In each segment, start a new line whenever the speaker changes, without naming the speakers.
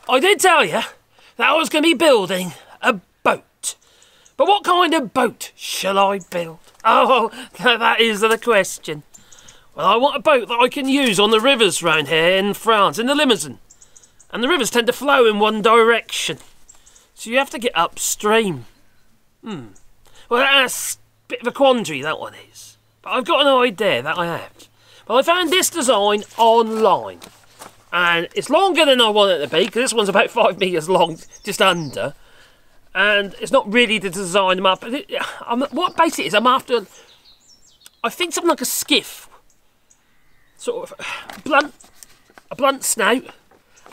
I did tell you that I was going to be building a boat. But what kind of boat shall I build? Oh, that is the question. Well, I want a boat that I can use on the rivers round here in France, in the Limousin. And the rivers tend to flow in one direction. So you have to get upstream. Well, that's a bit of a quandary, that one is. But I've got an idea that I have. Well, I found this design online. And it's longer than I want it to be, because this one's about 5 metres long, just under. And it's not really the design I'm after. What basically it is, I'm after, I think something like a skiff. Sort of a blunt snout,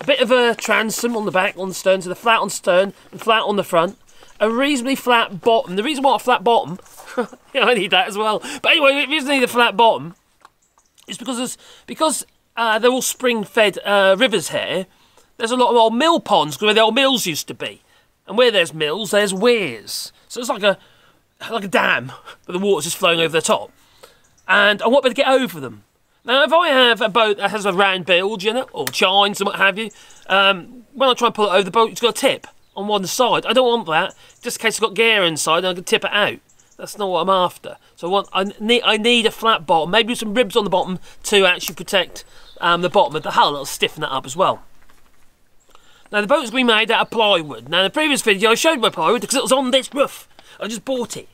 a bit of a transom on the back, on the stern, so the flat on stern and flat on the front. A reasonably flat bottom. The reason why I want a flat bottom, yeah, I need that as well. But anyway, the reason I need a flat bottom is because they're all spring-fed rivers here. There's a lot of old mill ponds where the old mills used to be, and where there's mills, there's weirs. So it's like a dam, but the water's just flowing over the top. And I want to get over them. Now, if I have a boat that has a round bilge in it, or chines and what have you, when I try and pull it over, the boat's got a tip on one side. I don't want that, just in case it's got gear inside and I can tip it out. That's not what I'm after. So I need a flat bottom, maybe with some ribs on the bottom to actually protect the bottom of the hull. It'll stiffen that up as well. Now, the boat's been made out of plywood. Now, in the previous video, I showed my plywood because it was on this roof. I just bought it.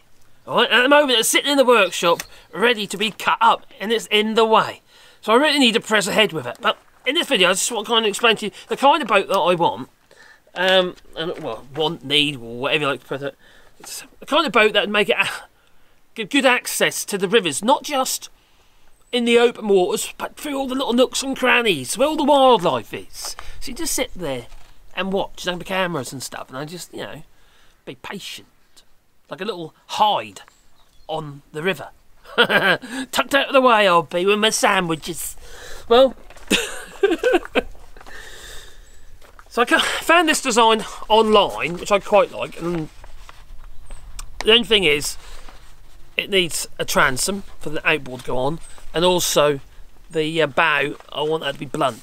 All right? At the moment, it's sitting in the workshop, ready to be cut up, and it's in the way. So I really need to press ahead with it. But in this video, I just want to kind of explain to you the kind of boat that I want. Need, or whatever you like to put it. It's the kind of boat that would make it give good access to the rivers, not just in the open waters, but through all the little nooks and crannies where all the wildlife is. So you just sit there and watch, the cameras and stuff, and I just, you know, be patient, like a little hide on the river. Tucked out of the way I'll be with my sandwiches. Well, so I found this design online, which I quite like, and the only thing is, it needs a transom for the outboard to go on, and also the bow, I want that to be blunt.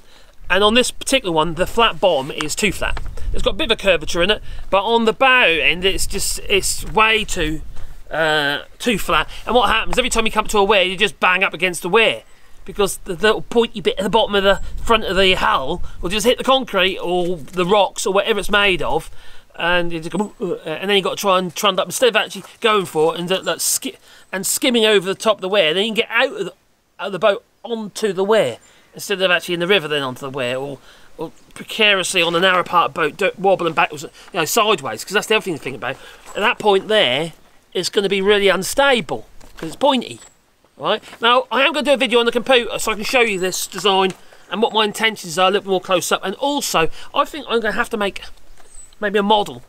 And on this particular one, the flat bottom is too flat. It's got a bit of a curvature in it, but on the bow end, it's way too flat. And what happens, every time you come to a weir, you just bang up against the weir, because the little pointy bit at the bottom of the front of the hull will just hit the concrete or the rocks or whatever it's made of, and you just go, and then you've got to try and trund up instead of actually going for it and skimming over the top of the weir. Then you can get out of the boat onto the weir instead of actually in the river, then onto the weir, or precariously on the narrow part of the boat, wobbling backwards, you know, sideways. Because that's the other thing to think about. At that point there, it's going to be really unstable because it's pointy. Right now, I am going to do a video on the computer so I can show you this design and what my intentions are a little more close up. And also, I think I'm going to have to make maybe a model,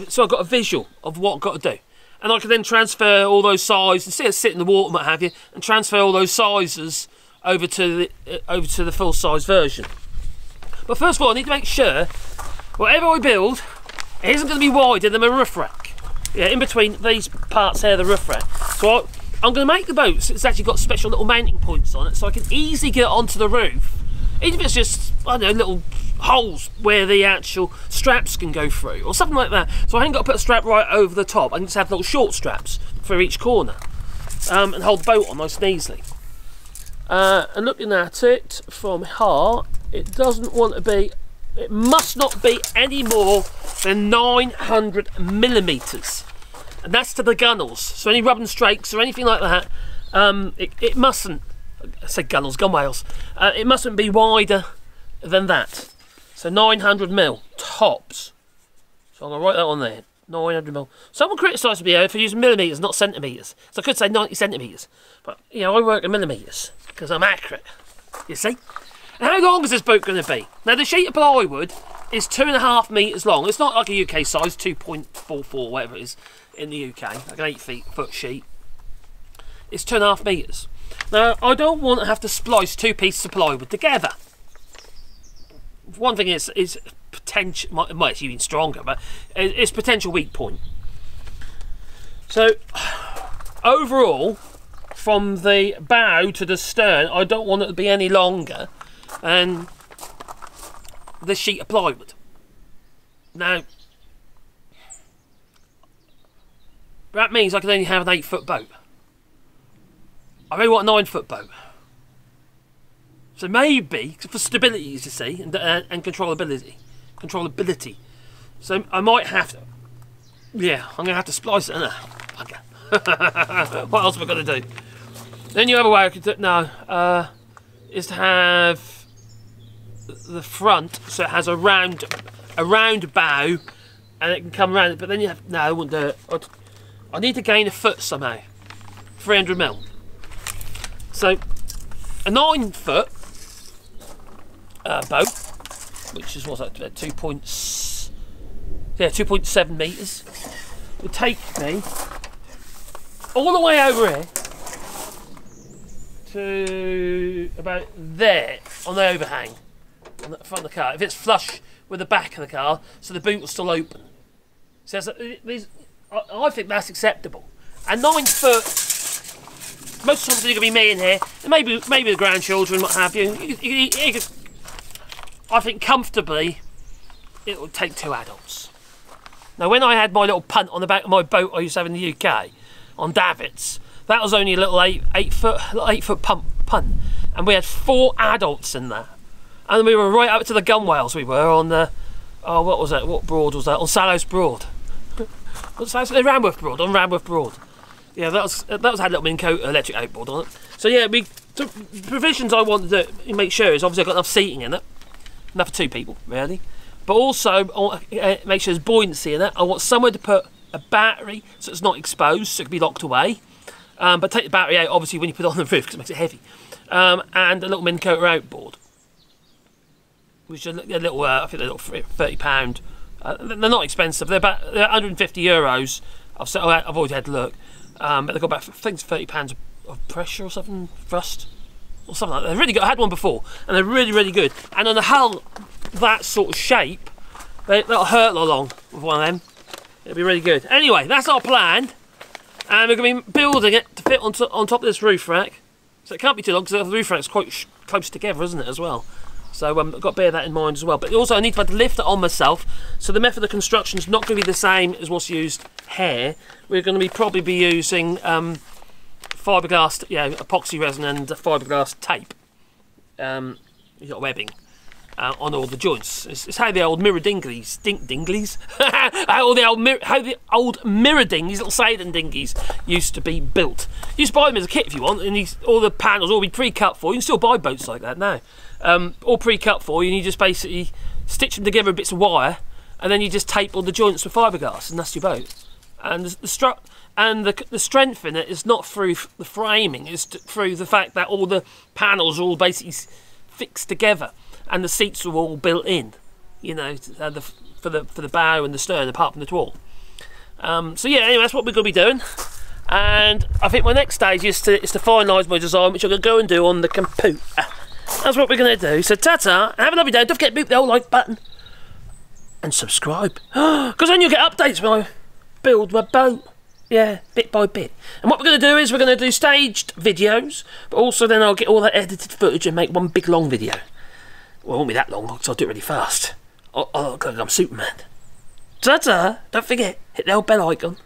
so I've got a visual of what I've got to do, and I can then transfer all those sizes instead of sitting in the water and what have you, and transfer all those sizes over to the full size version. But first of all, I need to make sure whatever I build, it isn't going to be wider than my roof rack. Yeah, in between these parts here, the roof rack. So I'm going to make the boat so it's actually got special little mounting points on it, so I can easily get onto the roof, even if it's just, I don't know, little holes where the actual straps can go through or something like that. So I ain't got to put a strap right over the top. I can just have little short straps for each corner, and hold the boat on nice and easily. And looking at it from here, it doesn't want to be, it must not be any more than 900mm, and that's to the gunnels. So any rubbing strakes or anything like that, it mustn't, I said gunnels, gunwales, it mustn't be wider than that. So 900mm tops. So I'm going to write that on there, 900mm. Someone criticised me for using millimetres, not centimetres. So I could say 90 centimetres, but you know, I work in millimetres because I'm accurate, you see. And how long is this boat going to be? Now, the sheet of plywood is 2.5 metres long. It's not like a UK size, 2.44, whatever it is in the UK, like an 8-foot sheet. It's 2.5 metres. Now, I don't want to have to splice two pieces of plywood together. One thing is potential, well, it's even stronger, but it's potential weak point. So, overall, from the bow to the stern, I don't want it to be any longer than the sheet of plywood. Now, that means I can only have an 8-foot boat. I really want a 9-foot boat. So maybe, for stability, as you see, and controllability. So I might have to, yeah, I'm going to have to splice it, innit? Okay. What else am I going to do? The only other way I could do it now is to have the front, so it has a round bow, and it can come around. But then you have, no, I wouldn't do it. I need to gain a foot somehow. 300mm. So a 9-foot boat, which is what's that? 2.7 meters, would take me all the way over here to about there on the overhang on the front of the car. If it's flush with the back of the car, so the boot will still open. So I think that's acceptable. And 9 foot, most of the time it's going to be me in here, and maybe the grandchildren, what have you. I think comfortably it would take 2 adults. Now, when I had my little punt on the back of my boat I used to have in the UK on davits, that was only a little 8 foot punt, and we had 4 adults in there, and we were right up to the gunwales. We were on the what was that? What broad was that? On Sallows Broad. What's that? Ranworth Broad. On Ranworth Broad. Yeah, that was had a little Minn Kota electric outboard on it. So yeah, the provisions I want to make sure is obviously I've got enough seating in it, enough for 2 people really. But also, make sure there's buoyancy in it. I want somewhere to put a battery so it's not exposed, so it can be locked away. But take the battery out, obviously, when you put it on the roof because it makes it heavy. And a little Minn Kota outboard, which is a little, I think they're little £30. They're not expensive. They're 150 euros. I've already had a look. But they've got about, I think it's £30 of pressure or something, thrust, or something like that. They're really good. I had one before, and they're really, really good. And on a hull that sort of shape, that'll hurt along with one of them. It'll be really good. Anyway, that's our plan, and we're going to be building it to fit on top of this roof rack. So it can't be too long because the roof rack's quite close together, isn't it, as well? So I've got to bear that in mind as well. But also I need to lift it on myself. So the method of construction is not going to be the same as what's used here. We're going to probably be using fibreglass, epoxy resin and fibreglass tape. You've got webbing on all the joints. It's how the old mirror dinghies, how the old mirror dinghies, little sailing dinghies, used to be built. You just buy them as a kit if you want, and all the panels will be pre-cut for you. You can still buy boats like that now. All pre-cut for you, and you just basically stitch them together with bits of wire, and then you just tape all the joints with fibreglass, and that's your boat. And the strength in it is not through the framing; it's through the fact that all the panels are all basically fixed together, and the seats are all built in, you know, for the bow and the stern, apart from the twawl. So yeah, anyway, that's what we're going to be doing. And I think my next stage is to finalise my design, which I'm going to go and do on the computer. That's what we're going to do. So ta-ta, have a lovely day. Don't forget to boot the old like button. And subscribe. Because then you'll get updates when I build my boat. Yeah, bit by bit. And what we're going to do is we're going to do staged videos. But also then I'll get all that edited footage and make one big long video. Well, it won't be that long because I'll do it really fast. I'll look like I'm Superman. Ta-ta, don't forget, hit the old bell icon.